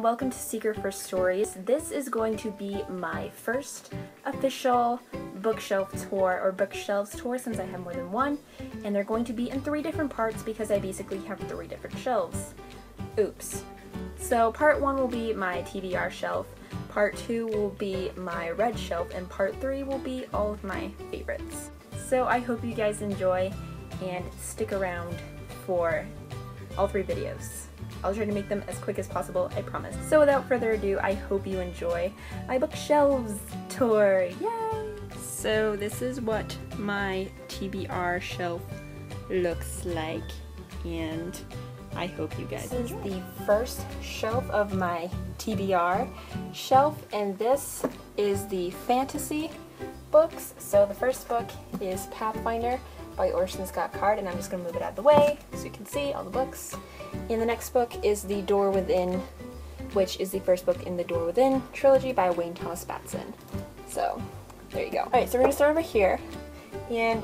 welcome to Secret for Stories. This is going to be my first official bookshelf tour, or bookshelves tour, since I have more than one, and they're going to be in 3 different parts because I basically have 3 different shelves. Oops. So part 1 will be my TBR shelf, part 2 will be my red shelf, and part 3 will be all of my favorites. So I hope you guys enjoy and stick around for all 3 videos. I'll try to make them as quick as possible, I promise. So without further ado, I hope you enjoy my bookshelves tour. Yay! So this is what my TBR shelf looks like, and I hope you guys enjoy. This is the first shelf of my TBR shelf, and this is the fantasy books. So the first book is Pathfinder by Orson Scott Card, and I'm just going to move it out of the way so you can see all the books. And the next book is The Door Within, which is the first book in the Door Within trilogy by Wayne Thomas Batson. So there you go. Alright, so we're going to start over here, and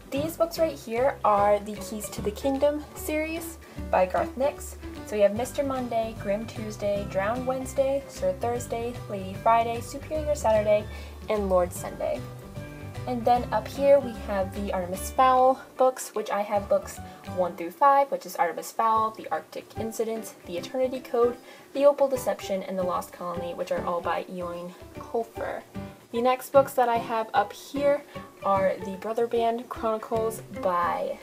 these books right here are the Keys to the Kingdom series by Garth Nix. So you have Mr. Monday, Grim Tuesday, Drowned Wednesday, Sir Thursday, Lady Friday, Superior Saturday, and Lord Sunday. And then up here we have the Artemis Fowl books, which I have books 1 through 5, which is Artemis Fowl, The Arctic Incident, The Eternity Code, The Opal Deception, and The Lost Colony, which are all by Eoin Colfer. The next books that I have up here are The Brother Band Chronicles by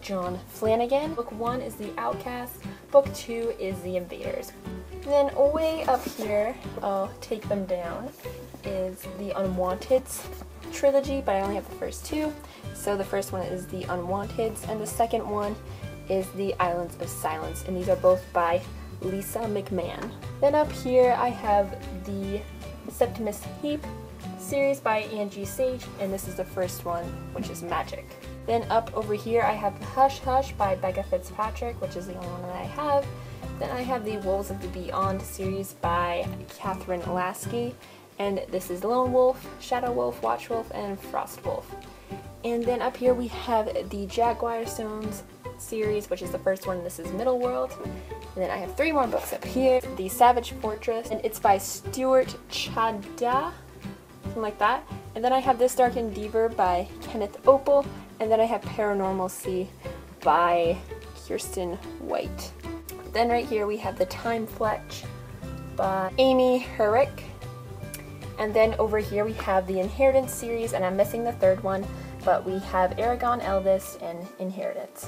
John Flanagan. Book 1 is The Outcast, Book 2 is The Invaders. And then way up here, I'll take them down, is The Unwanteds trilogy, but I only have the first 2. So the first one is The Unwanteds, and the second one is The Islands of Silence, and these are both by Lisa McMahon. Then up here I have the Septimus Heap series by Angie Sage, and this is the first one, which is Magic. Then up over here I have The Hush Hush by Becca Fitzpatrick, which is the only one that I have. Then I have the Wolves of the Beyond series by Catherine Lasky, and this is Lone Wolf, Shadow Wolf, Watch Wolf, and Frost Wolf. And then up here we have the Jaguar Stones series, which is the first one. This is Middle World. And then I have 3 more books up here. The Savage Fortress, and it's by Stuart Chada, something like that. And then I have This Dark Endeavor by Kenneth Opel, and then I have Paranormal Sea by Kirsten White. Then right here we have The Time Fletch by Amy Herrick. And then over here we have the Inheritance series, and I'm missing the 3rd one, but we have Aragon, Eldest, and Inheritance.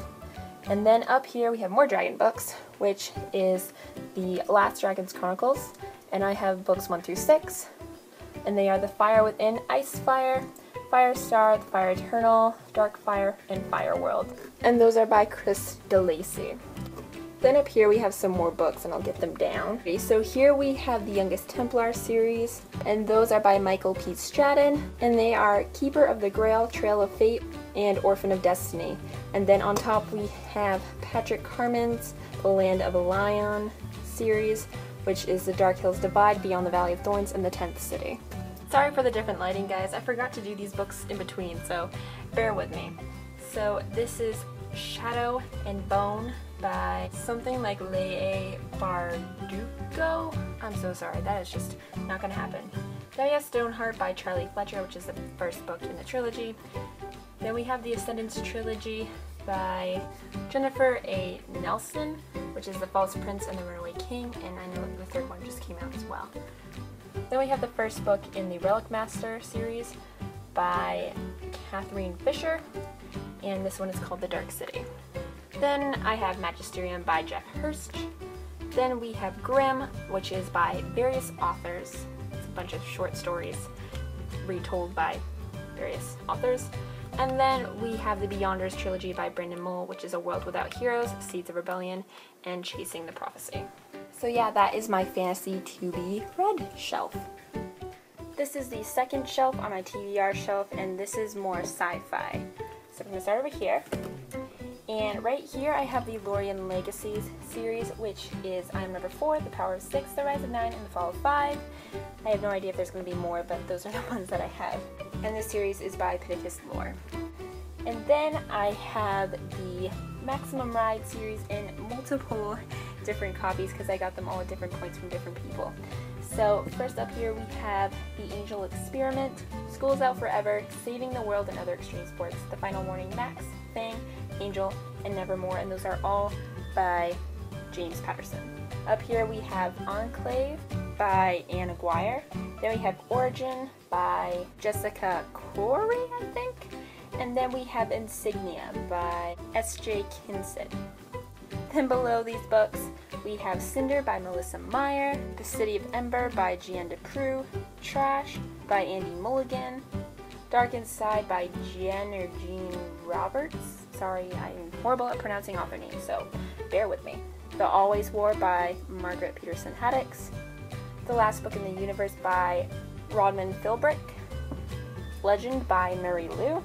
And then up here we have more dragon books, which is the Last Dragon's Chronicles, and I have books 1 through 6, and they are The Fire Within, Ice Fire, Firestar, The Fire Eternal, Dark Fire, and Fire World. And those are by Chris DeLacy. Then up here we have some more books, and I'll get them down. Okay, so here we have the Youngest Templar series, and those are by Michael P. Stratton, and they are Keeper of the Grail, Trail of Fate, and Orphan of Destiny. And then on top we have Patrick Carman's The Land of Lion series, which is The Dark Hills Divide, Beyond the Valley of Thorns, and The 10th City. Sorry for the different lighting, guys. I forgot to do these books in between, so bear with me. So this is Shadow and Bone by something like Leigh Bardugo. I'm so sorry, that is just not gonna happen. Then we have Stoneheart by Charlie Fletcher, which is the first book in the trilogy. Then we have the Ascendance trilogy by Jennifer A. Nelson, which is The False Prince and the Runaway King, and I know the 3rd one just came out as well. Then we have the first book in the Relic Master series by Catherine Fisher, and this one is called The Dark City. Then I have Magisterium by Jeff Hurst. Then we have Grimm, which is by various authors. It's a bunch of short stories retold by various authors. And then we have the Beyonders trilogy by Brandon Mull, which is A World Without Heroes, Seeds of Rebellion, and Chasing the Prophecy. So yeah, that is my fantasy to be read shelf. This is the second shelf on my TBR shelf, and this is more sci-fi. So I'm going to start over here. And right here I have the Lorien Legacies series, which is I Am Number 4, The Power of 6, The Rise of 9, and The Fall of 5. I have no idea if there's going to be more, but those are the ones that I have. And this series is by Pittacus Lore. And then I have the Maximum Ride series in multiple different copies because I got them all at different points from different people. So first up here we have The Angel Experiment, School's Out Forever, Saving the World and Other Extreme Sports, The Final Warning, Max, Fang, Angel, and Nevermore, and those are all by James Patterson. Up here we have Enclave by Anne Aguirre. Then we have Origin by Jessica Corey, I think. And then we have Insignia by S.J. Kinson. Then below these books, we have Cinder by Melissa Meyer, The City of Ember by Jeanne Deprue, Trash by Andy Mulligan, Dark Inside by Jen or Jean Roberts. Sorry, I'm horrible at pronouncing author names, so bear with me. The Always War by Margaret Peterson Haddix, The Last Book in the Universe by Rodman Philbrick, Legend by Mary Lou,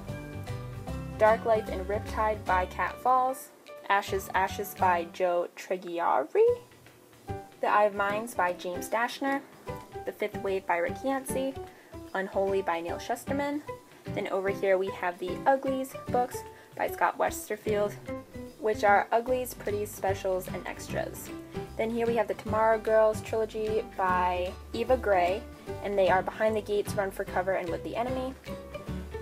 Dark Life in Riptide by Kat Falls, Ashes, Ashes by Joe Treggiari, The Eye of Mines by James Dashner, The Fifth Wave by Rick Yancey, Unholy by Neil Shusterman. Then over here we have the Uglies books by Scott Westerfield, which are Uglies, Pretties, Specials, and Extras. Then here we have the Tomorrow Girls trilogy by Eva Gray, and they are Behind the Gates, Run for Cover, and With the Enemy.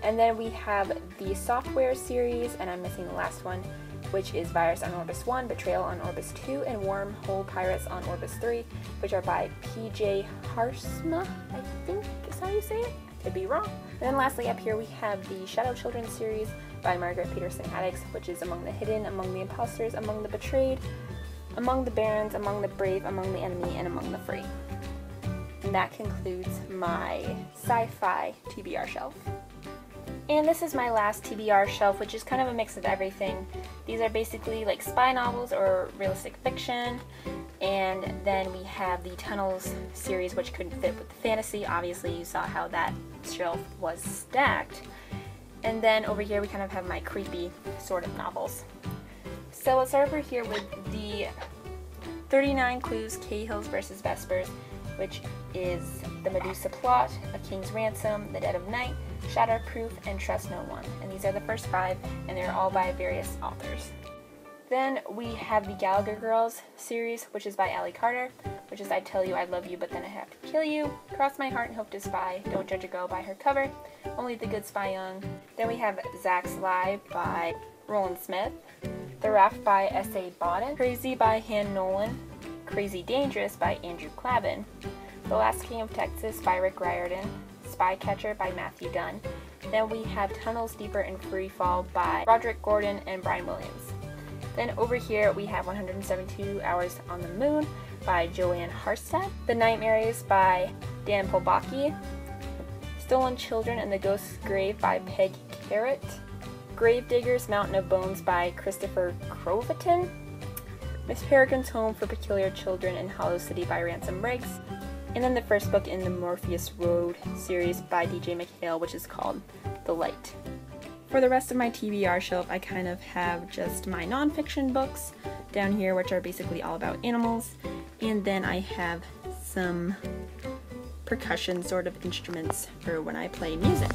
And then we have the Software series, and I'm missing the last one, which is Virus on Orbis 1, Betrayal on Orbis 2, and Wormhole Pirates on Orbis 3, which are by P.J. Harsma, I think is how you say it. I could be wrong. And then lastly up here we have the Shadow Children series by Margaret Peterson Haddix, which is Among the Hidden, Among the Impostors, Among the Betrayed, Among the Barons, Among the Brave, Among the Enemy, and Among the Free. And that concludes my sci-fi TBR shelf. And this is my last TBR shelf, which is kind of a mix of everything. These are basically like spy novels or realistic fiction. And then we have the Tunnels series, which couldn't fit with the fantasy. Obviously, you saw how that shelf was stacked. And then over here, we kind of have my creepy sort of novels. So let's start over here with the 39 Clues, Cahills vs. Vespers, which is The Medusa Plot, A King's Ransom, The Dead of Night, Shatterproof, and Trust No One. And these are the first 5, and they're all by various authors. Then we have the Gallagher Girls series, which is by Allie Carter, which is I Tell You I Love You But Then I Have to Kill You, Cross My Heart and Hope to Spy, Don't Judge a Girl by Her Cover, Only the Good Spy Young. Then we have Zach's Lie by Roland Smith, The Raft by S.A. Bodden, Crazy by Han Nolan, Crazy Dangerous by Andrew Clavin, The Last King of Texas by Rick Riordan, Spycatcher by Matthew Dunn. Then we have Tunnels Deeper and Free Fall by Roderick Gordon and Brian Williams. Then over here we have 172 Hours on the Moon by Joanne Harstad, The Nightmares by Dan Polbacki, Stolen Children and the Ghost's Grave by Peg Carrot, Gravediggers Mountain of Bones by Christopher Croverton, Miss Peregrine's Home for Peculiar Children and Hollow City by Ransom Riggs, and then the first book in the Morpheus Road series by DJ McHale, which is called The Light. For the rest of my TBR shelf, I kind of have just my nonfiction books down here, which are basically all about animals, and then I have some percussion sort of instruments for when I play music.